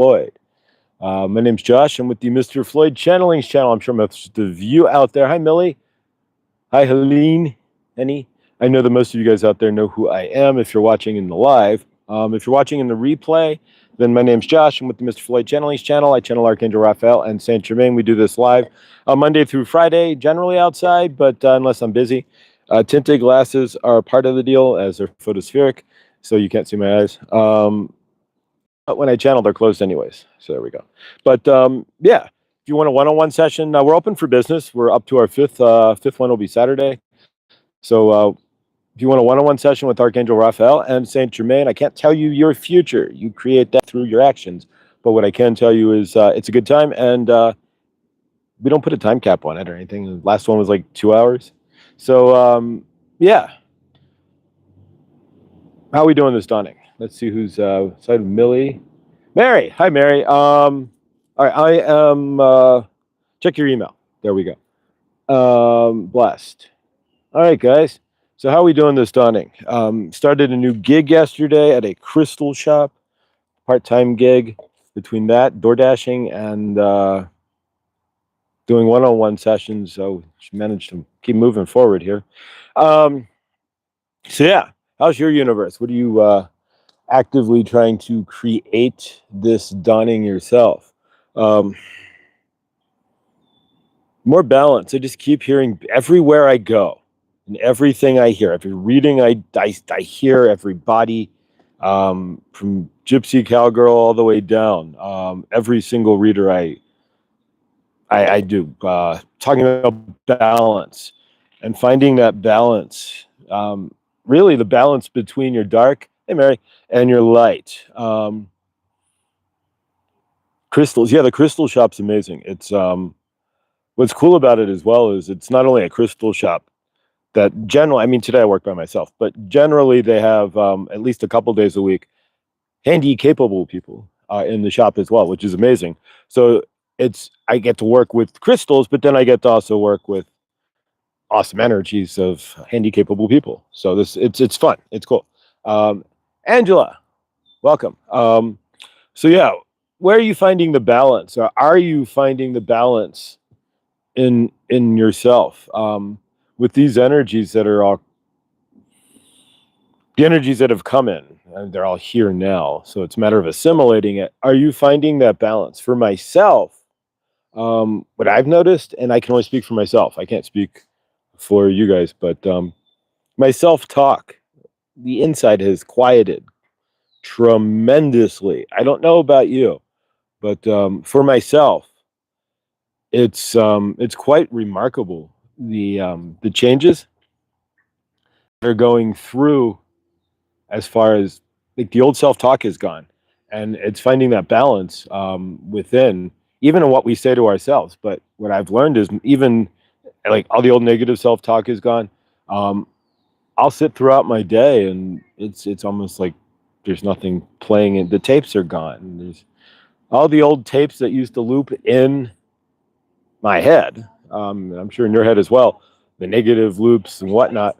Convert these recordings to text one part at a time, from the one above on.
Floyd. My name's Josh. I'm with the Mr. Floyd Channelings channel. I'm sure most of you out there. Hi, Millie. Hi, Helene. Henny. I know that most of you guys out there know who I am if you're watching in the live. If you're watching in the replay, then my name's Josh. I'm with the Mr. Floyd Channelings channel. I channel Archangel Raphael and Saint Germain. We do this live Monday through Friday, generally outside, but unless I'm busy. Tinted glasses are part of the deal as they're photospheric, so you can't see my eyes. But when I channel, they're closed anyways. So there we go. But yeah, if you want a one-on-one session, we're open for business. We're up to our fifth one will be Saturday. So if you want a one-on-one session with Archangel Raphael and Saint Germain, I can't tell you your future. You create that through your actions. But what I can tell you is it's a good time, and we don't put a time cap on it or anything. The last one was like 2 hours. So yeah. How are we doing this dawning? Let's see who's side of Millie. Mary. Hi, Mary. All right, I am check your email. There we go. Blessed. All right, guys. So how are we doing this dawning? Started a new gig yesterday at a crystal shop, part-time gig. Between that, door dashing, and doing one-on-one sessions, so managed to keep moving forward here. So yeah, how's your universe? What are you actively trying to create this dawning yourself? More balance. I just keep hearing everywhere I go, and everything I hear, every reading I hear, every body, from Gypsy Cowgirl all the way down. Every single reader I do, talking about balance and finding that balance. Really, the balance between your dark, hey Mary, and your light. Crystals, yeah, the crystal shop's amazing. It's what's cool about it as well is it's not only a crystal shop that generally, I mean, today I work by myself, but generally they have at least a couple days a week handy, capable people in the shop as well, which is amazing. So I get to work with crystals, but then I get to also work with awesome energies of handy, capable people. So it's fun. It's cool. Angela, welcome. So yeah, where are you finding the balance? Or are you finding the balance in yourself with these energies that are all the energies that have come in? And they're all here now. So it's a matter of assimilating it. Are you finding that balance? For myself, what I've noticed, and I can only speak for myself, I can't speak for you guys, but my self-talk, the inside has quieted tremendously. I don't know about you, but for myself, it's quite remarkable the changes they're going through as far as like the old self-talk is gone, and it's finding that balance within, even in what we say to ourselves. But what I've learned is even like all the old negative self-talk is gone. I'll sit throughout my day and it's almost like there's nothing playing, and the tapes are gone. There's all the old tapes that used to loop in my head. I'm sure in your head as well, the negative loops and whatnot.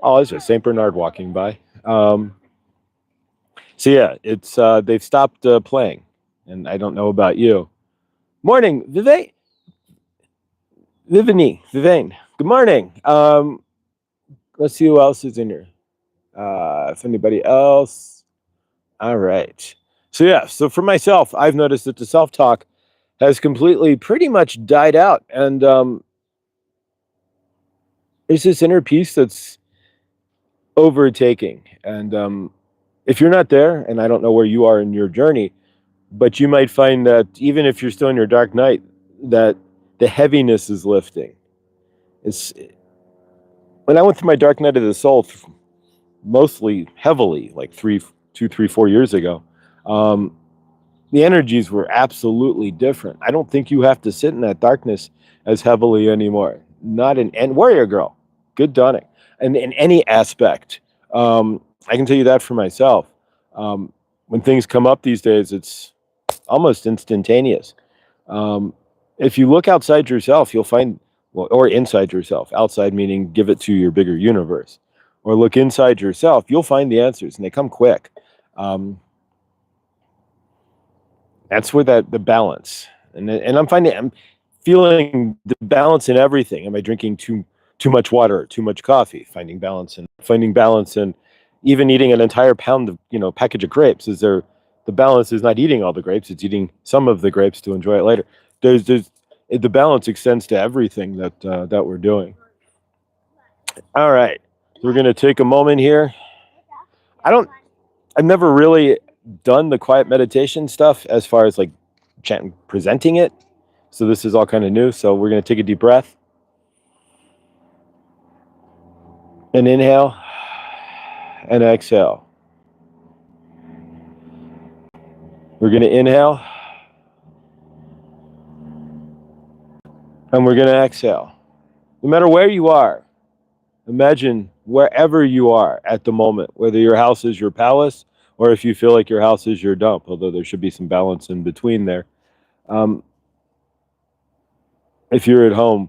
Oh, it's just Saint Bernard walking by. So yeah, it's they've stopped playing, and I don't know about you. Morning, Vivane. Good morning. Let's see who else is in here. If anybody else. All right. So yeah, so for myself, I've noticed that the self-talk has completely pretty much died out, and there's this inner peace that's overtaking. And if you're not there, and I don't know where you are in your journey, but you might find that even if you're still in your dark night, that the heaviness is lifting. It's when I went through my dark night of the soul, mostly heavily, like 2, 3, 4 years ago, the energies were absolutely different. I don't think you have to sit in that darkness as heavily anymore. Not in, and warrior girl, good dawning, and in any aspect. I can tell you that for myself. When things come up these days, it's almost instantaneous. If you look outside yourself, you'll find, well, or inside yourself, outside meaning give it to your bigger universe, or look inside yourself, you'll find the answers, and they come quick. That's where the balance, and I'm feeling the balance in everything. Am I drinking too much water, too much coffee? Finding balance in even eating an entire pound of package of grapes. Is there the balance is not eating all the grapes; it's eating some of the grapes to enjoy it later. There's the balance extends to everything that we're doing. All right, we're gonna take a moment here. I don't. I've never really done the quiet meditation stuff as far as like presenting it. So this is all kind of new. So we're going to take a deep breath and inhale and exhale. We're going to inhale and we're going to exhale. No matter where you are, imagine wherever you are at the moment, whether your house is your palace or if you feel like your house is your dump, although there should be some balance in between there. Um, if you're at home,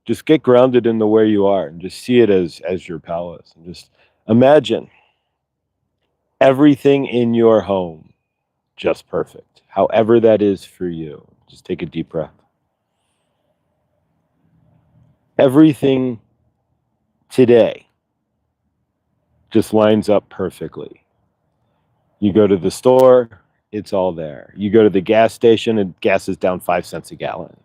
just get grounded in the where you are and just see it as your palace and just imagine everything in your home just perfect, however that is for you. Just take a deep breath. Everything today just lines up perfectly. You go to the store, it's all there. You go to the gas station and gas is down 5 cents a gallon.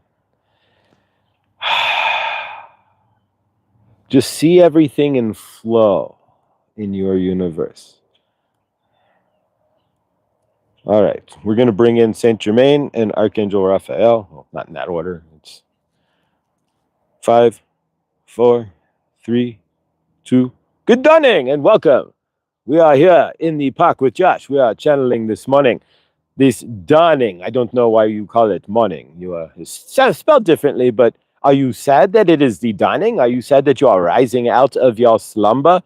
Just see everything in flow in your universe. All right, we're going to bring in Saint Germain and Archangel Raphael. Well, not in that order. It's 5, 4, 3, 2. Good dawning and welcome. We are here in the park with Josh. We are channeling this morning. This dawning. I don't know why you call it morning. It's spelled differently, but are you sad that it is the dawning? Are you sad that you are rising out of your slumber?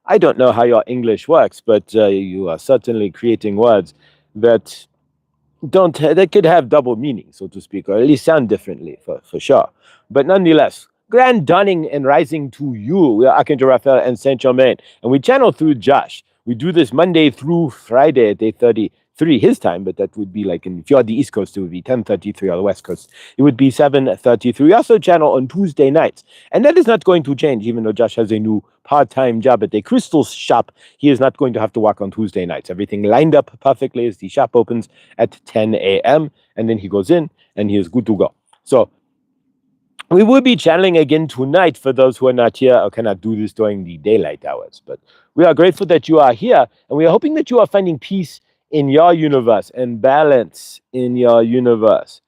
I don't know how your English works, but you are certainly creating words that that could have double meaning, so to speak, or at least sound differently for sure. But nonetheless, grand dawning and rising to you. We are Archangel Raphael and Saint Germain, and we channel through Josh. We do this Monday through Friday at 8:33 his time, but that would be like if you're on the East Coast, it would be 10:33 on the West Coast. It would be 7:33. We also channel on Tuesday nights, and that is not going to change, even though Josh has a new part-time job at a crystal shop. He is not going to have to work on Tuesday nights. Everything lined up perfectly as the shop opens at 10 a.m. and then he goes in and he is good to go. So we will be channeling again tonight for those who are not here or cannot do this during the daylight hours. But we are grateful that you are here, and we are hoping that you are finding peace in your universe and balance in your universe.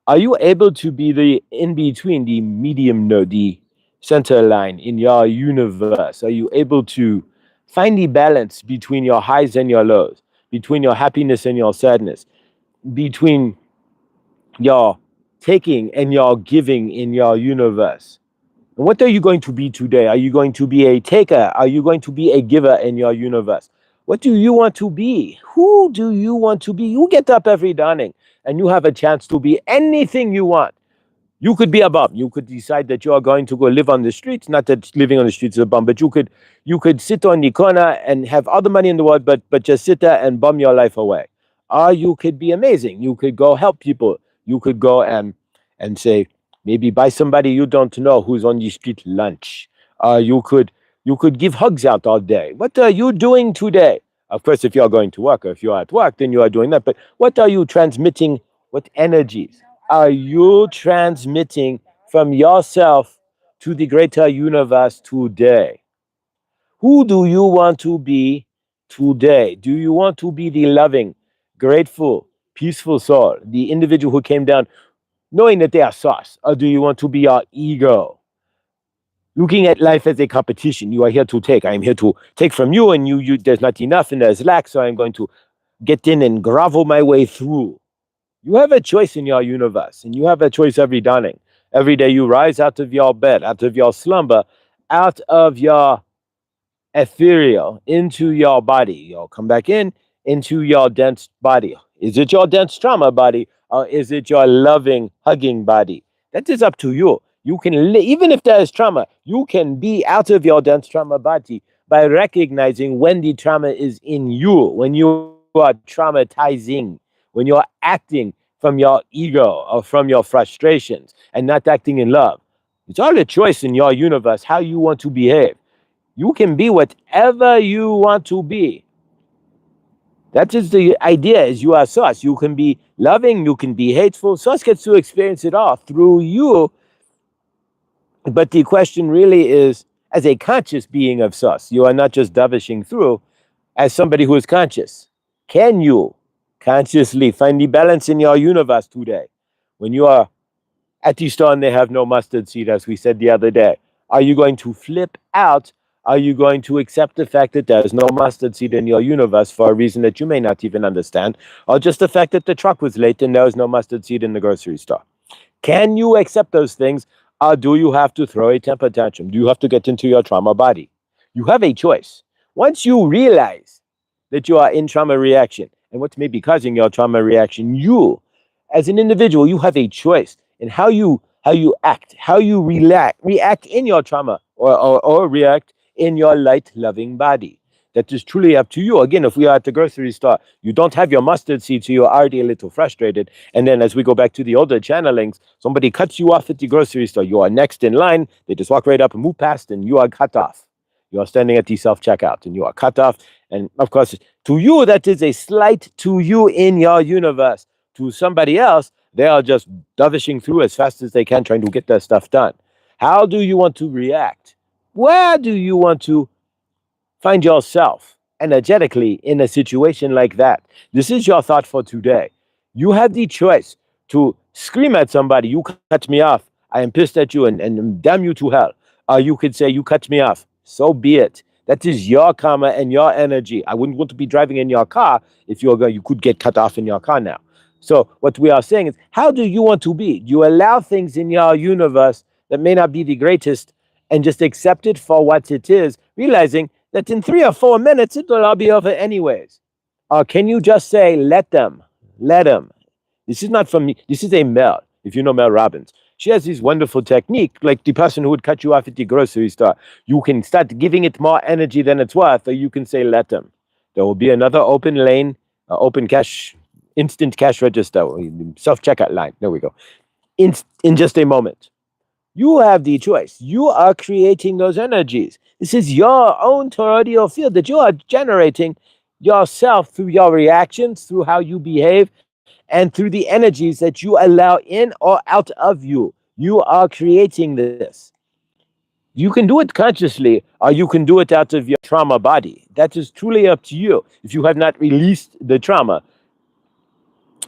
Are you able to be the in between, the medium node, the center line in your universe? Are you able to find the balance between your highs and your lows, between your happiness and your sadness, between your taking and your giving in your universe? And what are you going to be today? Are you going to be a taker? Are you going to be a giver in your universe? What do you want to be? Who do you want to be? You get up every dawning and you have a chance to be anything you want. You could be a bum. You could decide that you are going to go live on the streets. Not that living on the streets is a bum, but you could sit on the corner and have all the money in the world, but just sit there and bum your life away. Or you could be amazing. You could go help people. You could go and say maybe buy somebody you don't know who's on the street lunch. You could give hugs out all day. What are you doing today? Of course, if you're going to work or if you're at work, then you are doing that. But what are you transmitting? What energies are you transmitting from yourself to the greater universe today? Who do you want to be today? Do you want to be the loving, grateful, peaceful soul, the individual who came down knowing that they are sauce? Or do you want to be your ego? Looking at life as a competition. You are here to take. I am here to take from you, and you there's not enough and there's lack, so I'm going to get in and grovel my way through. You have a choice in your universe, and you have a choice every dawning. Every day you rise out of your bed, out of your slumber, out of your ethereal into your body. You'll come back into your dense body. Is it your dense trauma body, or is it your loving, hugging body? That is up to you. You can, even if there is trauma, you can be out of your dense trauma body by recognizing when the trauma is in you, when you are traumatizing, when you're acting from your ego or from your frustrations and not acting in love. It's all a choice in your universe how you want to behave. You can be whatever you want to be. That is the idea, is you are source. You can be loving, you can be hateful. Source gets to experience it all through you. But the question really is, as a conscious being of source, you are not just davishing through. As somebody who is conscious, can you consciously find the balance in your universe today? When you are at the store and they have no mustard seed, as we said the other day, are you going to flip out? Are you going to accept the fact that there's no mustard seed in your universe for a reason that you may not even understand, or just the fact that the truck was late and there was no mustard seed in the grocery store? Can you accept those things, or do you have to throw a temper tantrum? Do you have to get into your trauma body? You have a choice. Once you realize that you are in trauma reaction and what may be causing your trauma reaction, you, as an individual, you have a choice in how you act, how you react in your trauma, or react in your light, loving body. That is truly up to you. Again, if we are at the grocery store, you don't have your mustard seed, so you're already a little frustrated. And then as we go back to the older channelings, somebody cuts you off at the grocery store. You are next in line. They just walk right up and move past, and you are cut off. You are standing at the self-checkout, and you are cut off. And of course, to you, that is a slight to you in your universe. To somebody else, they are just davishing through as fast as they can, trying to get their stuff done. How do you want to react? Where do you want to find yourself energetically in a situation like that? This is your thought for today. You have the choice to scream at somebody, you cut me off, I am pissed at you, and damn you to hell. Or you could say, you cut me off, so be it. That is your karma and your energy. I wouldn't want to be driving in your car if you could get cut off in your car now. So what we are saying is, how do you want to be? You allow things in your universe that may not be the greatest and just accept it for what it is, realizing that in 3 or 4 minutes, it will all be over anyways. Or can you just say, let them. This is not from me. This is a Mel, if you know Mel Robbins. She has this wonderful technique, like the person who would cut you off at the grocery store. You can start giving it more energy than it's worth, or you can say, let them. There will be another open lane, open cash, instant cash register, self-checkout line. There we go. In just a moment. You have the choice. You are creating those energies. This is your own toroidal field that you are generating yourself through your reactions, through how you behave, and through the energies that you allow in or out of you. You are creating this. You can do it consciously, or you can do it out of your trauma body. That is truly up to you. If you have not released the trauma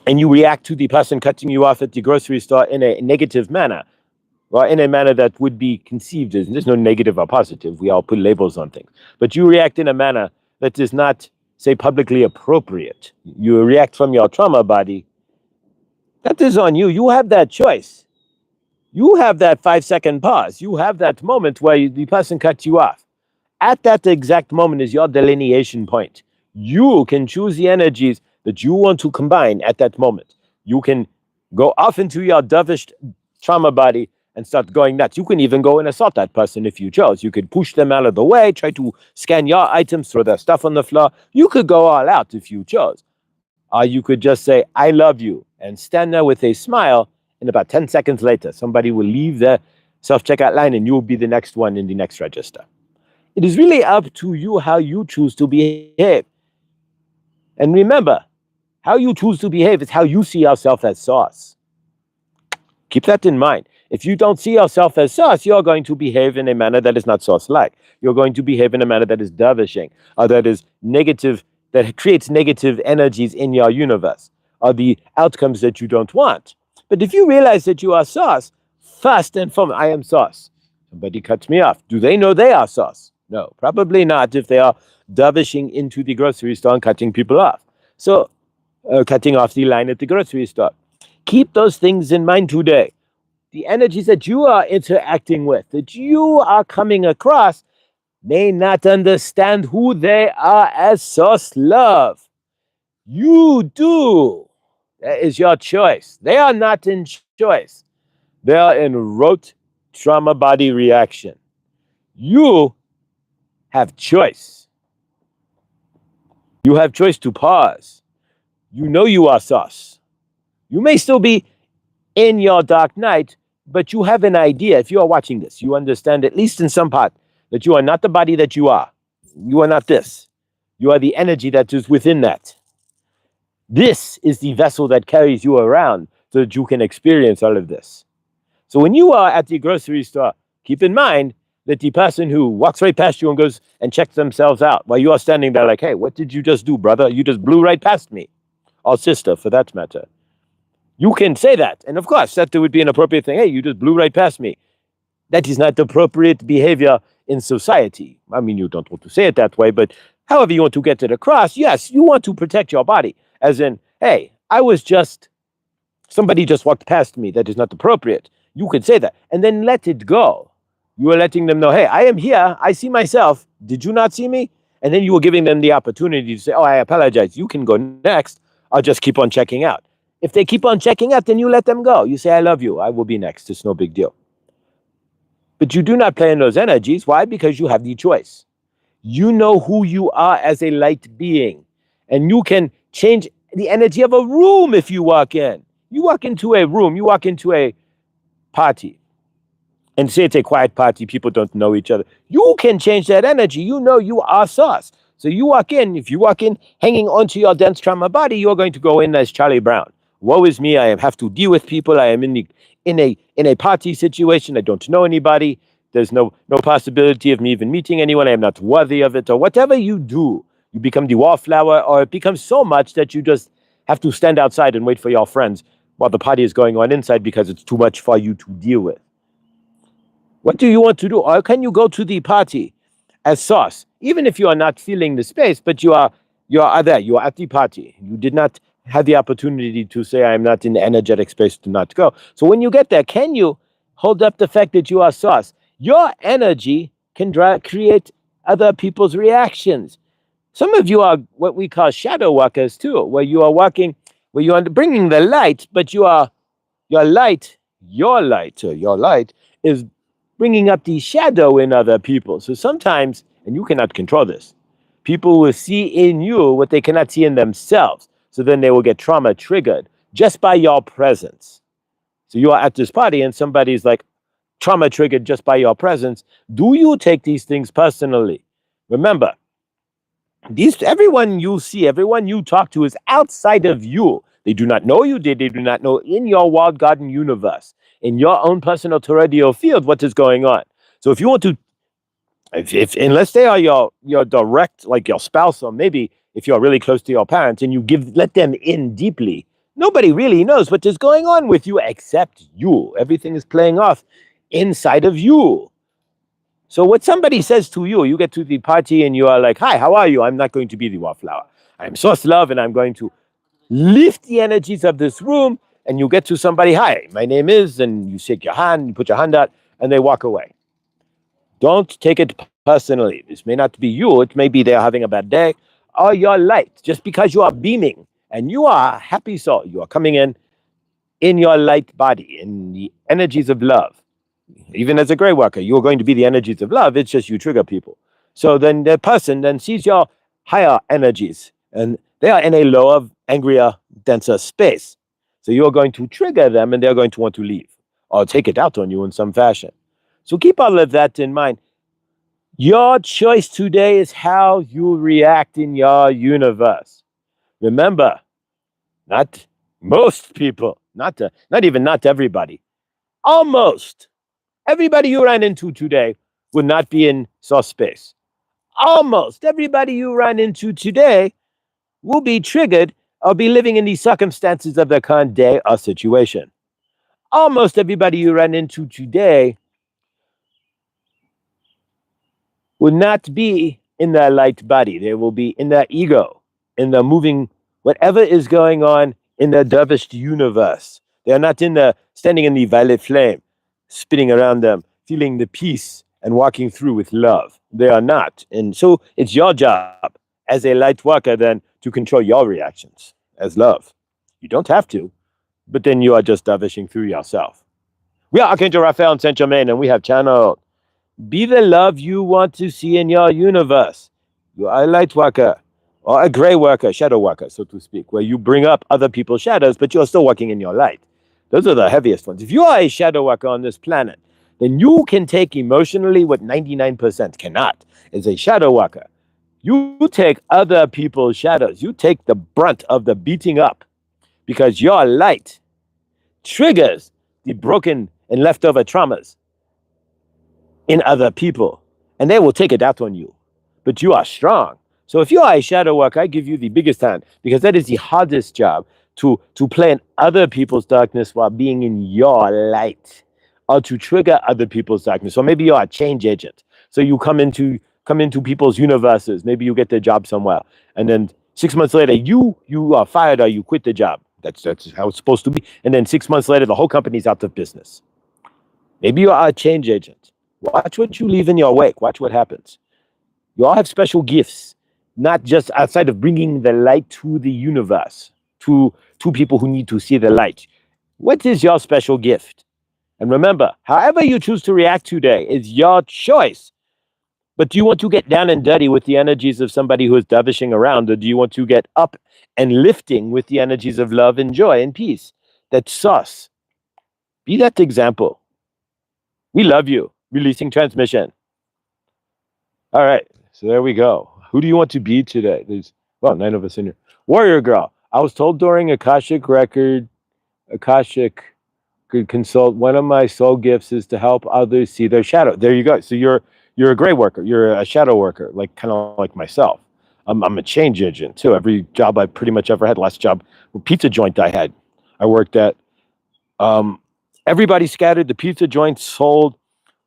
and you react to the person cutting you off at the grocery store in a negative manner, well, in a manner that would be conceived as, there's no negative or positive, we all put labels on things, but you react in a manner that is not, say, publicly appropriate. You react from your trauma body. That is on you. You have that choice. You have that 5-second pause. You have that moment where the person cuts you off. At that exact moment is your delineation point. You can choose the energies that you want to combine at that moment. You can go off into your dovish trauma body and start going nuts. You can even go and assault that person if you chose. You could push them out of the way, try to scan your items, throw their stuff on the floor. You could go all out if you chose. Or you could just say, I love you, and stand there with a smile, and about 10 seconds later, somebody will leave the self-checkout line and you'll be the next one in the next register. It is really up to you how you choose to behave. And remember, how you choose to behave is how you see yourself as source. Keep that in mind. If you don't see yourself as source, you're going to behave in a manner that is not source-like. You're going to behave in a manner that is davishing, or that is negative, that creates negative energies in your universe, or the outcomes that you don't want. But if you realize that you are source, first and foremost, I am source. Somebody cuts me off. Do they know they are source? No, probably not if they are davishing into the grocery store and cutting people off. So, cutting off the line at the grocery store. Keep those things in mind today. The energies that you are interacting with, that you are coming across, may not understand who they are as source love. You do. That is your choice. They are not in choice. They are in rote trauma body reaction. You have choice. You have choice to pause. You know you are sus. You may still be in your dark night, but you have an idea. If you are watching this, you understand, at least in some part, that you are not the body that you are. You are not this. You are the energy that is within that. This is the vessel that carries you around so that you can experience all of this. So when you are at the grocery store, keep in mind that the person who walks right past you and goes and checks themselves out while you are standing there like, hey, what did you just do, brother? You just blew right past me. Or sister, for that matter. You can say that. And of course, that would be an appropriate thing. Hey, you just blew right past me. That is not appropriate behavior in society. I mean, you don't want to say it that way, but however you want to get it across, yes, you want to protect your body. As in, hey, somebody just walked past me. That is not appropriate. You could say that and then let it go. You are letting them know, hey, I am here. I see myself. Did you not see me? And then you were giving them the opportunity to say, oh, I apologize. You can go next. I'll just keep on checking out. If they keep on checking out, then you let them go. You say, I love you. I will be next. It's no big deal. But you do not play in those energies. Why? Because you have the choice. You know who you are as a light being. And you can change the energy of a room if you walk in. You walk into a room, you walk into a party, and say it's a quiet party, people don't know each other. You can change that energy. You know you are sus. So you walk in, if you walk in hanging onto your dense trauma body, you're going to go in as Charlie Brown. Woe is me, I have to deal with people. I am in a party situation. I don't know anybody. There's no possibility of me even meeting anyone. I am not worthy of it. Or whatever you do, you become the wallflower, or it becomes so much that you just have to stand outside and wait for your friends while the party is going on inside because it's too much for you to deal with. What do you want to do? Or can you go to the party as sauce, even if you are not feeling the space, but you are there, you are at the party. You did not have the opportunity to say, I'm not in the energetic space to not go. So when you get there, can you hold up the fact that you are sauce? Your energy can create other people's reactions. Some of you are what we call shadow walkers too, where you are walking, where you are bringing the light, but your light is bringing up the shadow in other people. So sometimes, and you cannot control this, people will see in you what they cannot see in themselves. So then they will get trauma triggered just by your presence. So you are at this party and somebody's like trauma triggered just by your presence. Do you take these things personally? Remember, everyone you see, everyone you talk to is outside of you. They do not know you. They do not know in your walled garden universe, in your own personal terrestrial field, what is going on. So if you want to, unless they are your direct, like your spouse, or maybe if you're really close to your parents and you let them in deeply, nobody really knows what is going on with you except you. Everything is playing off inside of you. So what somebody says to you, you get to the party and you are like, hi, how are you? I'm not going to be the wallflower. I'm source love and I'm going to lift the energies of this room. And you get to somebody, hi, my name is, and you shake your hand, you put your hand out, and they walk away. Don't take it personally. This may not be you. It may be they're having a bad day. Or your light, just because you are beaming and you are a happy soul, you are coming in your light body, in the energies of love. Even as a gray worker, you're going to be the energies of love. It's just you trigger people. So then the person then sees your higher energies, and they are in a lower, angrier, denser space. So you're going to trigger them, and they're going to want to leave or take it out on you in some fashion. So keep all of that in mind. Your choice today is how you react in your universe. Remember, not most people, not everybody, almost everybody you ran into today would not be in soft space. Almost everybody you run into today will be triggered or be living in the circumstances of their current day or situation. Almost everybody you run into today will not be in their light body. They will be in their ego, in the moving, whatever is going on in the dervished universe. They are not in the standing in the violet flame, spinning around them, feeling the peace and walking through with love. They are not. And so it's your job as a light worker then to control your reactions as love. You don't have to, but then you are just dervishing through yourself. We are Archangel Raphael and Saint Germain, and we have channeled Be the love you want to see in your universe. You are a light worker. or a gray worker, shadow worker, so to speak, where you bring up other people's shadows, but you're still working in your light. Those are the heaviest ones. If you are a shadow worker on this planet, then you can take emotionally what 99% cannot. As a shadow worker, you take other people's shadows. You take the brunt of the beating up because your light triggers the broken and leftover traumas in other people, and they will take it out on you. But you are strong. So if you are a shadow worker, I give you the biggest hand because that is the hardest job to play in other people's darkness while being in your light, or to trigger other people's darkness. So maybe you're a change agent. So you come into people's universes. Maybe you get their job somewhere, and then 6 months later, you are fired or you quit the job. That's how it's supposed to be. And then 6 months later, the whole company's out of business. Maybe you are a change agent. Watch what you leave in your wake. Watch what happens. You all have special gifts, not just outside of bringing the light to the universe, to people who need to see the light. What is your special gift? And remember, however you choose to react today is your choice. But do you want to get down and dirty with the energies of somebody who is dervishing around, or do you want to get up and lifting with the energies of love and joy and peace? That's sauce. Be that example. We love you. Releasing transmission. All right. So there we go. Who do you want to be today? There's, well, 9 of us in here. Warrior Girl. I was told during Akashic could consult, one of my soul gifts is to help others see their shadow. There you go. So you're a gray worker. You're a shadow worker, like kind of like myself. I'm a change agent too. Every job I pretty much ever had, last job, pizza joint I worked at. Everybody scattered. The pizza joint sold.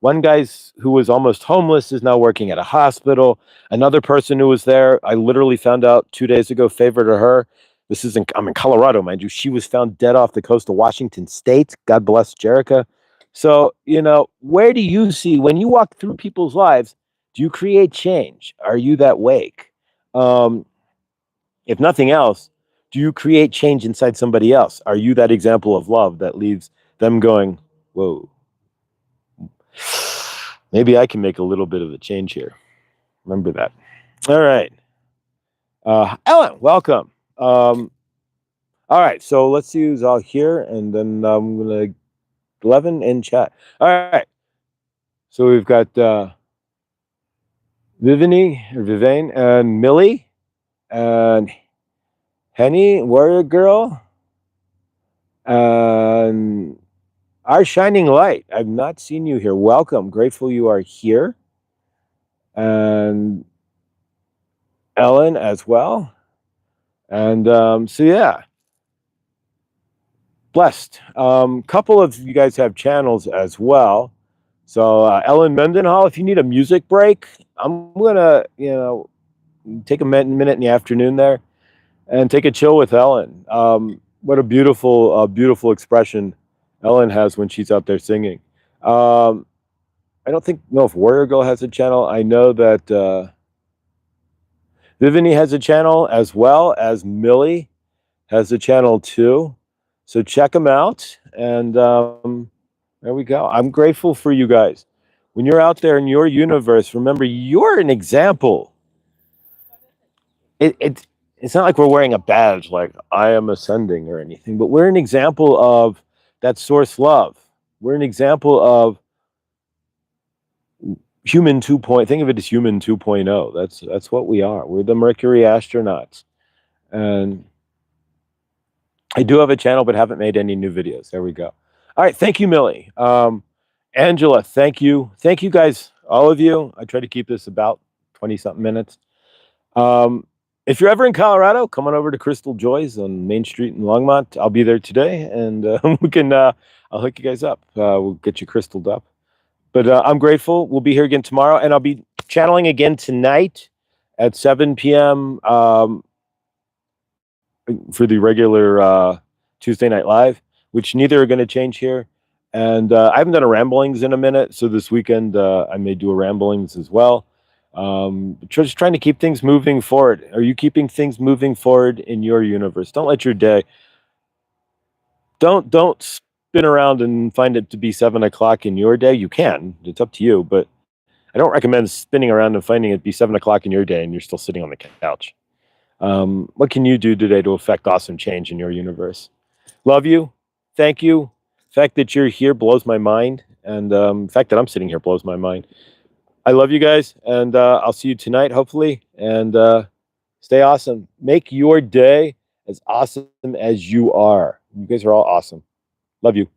One guy who was almost homeless is now working at a hospital. Another person who was there, I literally found out 2 days ago, favor to her. I'm in Colorado, mind you. She was found dead off the coast of Washington State. God bless Jerica. So, where do you see, when you walk through people's lives, do you create change? Are you that wake? If nothing else, do you create change inside somebody else? Are you that example of love that leaves them going, whoa, maybe I can make a little bit of a change here. Remember that. All right. Ellen, welcome. All right. So let's see who's all here. And then I'm going to 11 in chat. All right. So we've got Vivian and Millie and Henny, Warrior Girl, and Our Shining Light. I've not seen you here. Welcome. Grateful you are here. And Ellen as well. And so, yeah. Blessed. Couple of you guys have channels as well. So Ellen Mendenhall, if you need a music break, I'm going to, take a minute in the afternoon there and take a chill with Ellen. What a beautiful expression Ellen has when she's out there singing. I don't know if Warrior Girl has a channel. I know that Vivian has a channel, as well as Millie has a channel too. So check them out. And there we go. I'm grateful for you guys. When you're out there in your universe, remember, you're an example. It's not like we're wearing a badge like I am ascending or anything, but we're an example of that source love. We're an example of human 2.0. Think of it as human 2.0. That's what we are. We're the Mercury astronauts. And I do have a channel, but haven't made any new videos. There we go. All right. Thank you, Millie. Angela, thank you. Thank you guys, all of you. I try to keep this about 20-something minutes. If you're ever in Colorado, come on over to Crystal Joy's on Main Street in Longmont. I'll be there today, and we can. I'll hook you guys up. We'll get you crystalled up. But I'm grateful. We'll be here again tomorrow, and I'll be channeling again tonight at 7 p.m. For the regular Tuesday Night Live, which neither are going to change here. And I haven't done a ramblings in a minute, so this weekend I may do a ramblings as well. Just trying to keep things moving forward. Are you keeping things moving forward in your universe? Don't let your day. Don't spin around and find it to be 7 o'clock in your day. You can. It's up to you, but I don't recommend spinning around and finding it be 7 o'clock in your day and you're still sitting on the couch. What can you do today to affect awesome change in your universe? Love you. Thank you. The fact that you're here blows my mind. And the fact that I'm sitting here blows my mind. I love you guys. And I'll see you tonight, hopefully. And stay awesome. Make your day as awesome as you are. You guys are all awesome. Love you.